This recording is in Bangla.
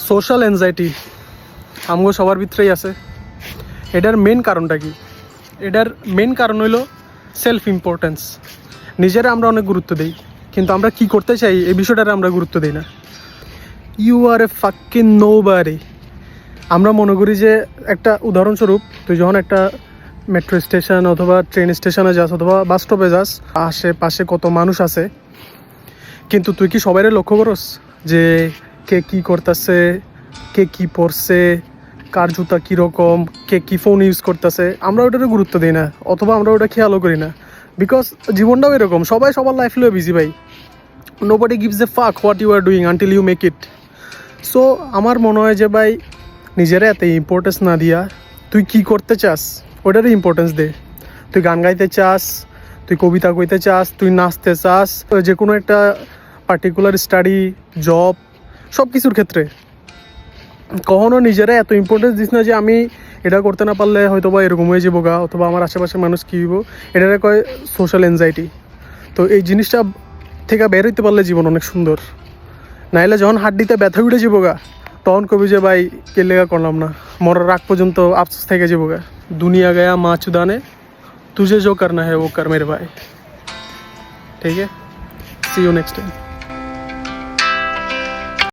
সোশ্যাল অ্যাংজাইটি আমগো সবার ভিতরেই আছে। এটার মেন কারণটা কি? এটার মেন কারণ হইলো সেলফ ইম্পর্টেন্স। নিজেরা আমরা অনেক গুরুত্ব দিই, কিন্তু আমরা কি করতে চাই এই বিষয়টারে আমরা গুরুত্ব দিই না। You are a fucking nobody. আমরা মনে করি যে, একটা উদাহরণস্বরূপ, তুই যখন একটা মেট্রো স্টেশন অথবা ট্রেন স্টেশনে যাস অথবা বাস স্টপে যাস, আশেপাশে কত মানুষ আছে, কিন্তু তুই কি সবাইরে লক্ষ্য করস যে কে কী করতেছে, কে কী পড়ছে, কার জুতা কীরকম, কে কী ফোন ইউজ করতেছে? আমরা ওটারে গুরুত্ব দিই না, অথবা আমরা ওটা খেয়ালও করি না। বিকজ জীবনটাও এরকম, সবাই সবার লাইফ লিয়ে বিজি ভাই। Nobody gives a fuck what you are doing until you make it. So আমার মনে হয় যে ভাই, নিজেরা এত ইম্পর্টেন্স না দিয়া তুই কি করতে চাস ওটারই ইম্পর্টেন্স দে। তুই গান গাইতে চাস, তুই কবিতা কইতে চাস, তুই নাচতে চাস, যে কোনো একটা পার্টিকুলার স্টাডি, জব, সব কিছুর ক্ষেত্রে কখনো নিজেরা এত ইম্পর্টেন্স দিস না যে আমি এটা করতে না পারলে হয়তো বা এরকম হয়ে যাবো গা, অথবা আমার আশেপাশের মানুষ কী হইব। এটারে কয় সোশ্যাল অ্যাংজাইটি। তো এই জিনিসটা থেকে বের হইতে পারলে জীবন অনেক সুন্দর। নাইলে যখন হাড্ডিতে ব্যথা উঠে যাবো গা, তখন কবি যে ভাই কে লেগা করলাম না, মরার রাগ পর্যন্ত আফসোস থেকে যাবো গা। দুনিয়া গয়া মা চুদানে, तुझे जो करना है वो कर मेरे भाई। ठीक है, सी यू नेक्स्ट टाइम।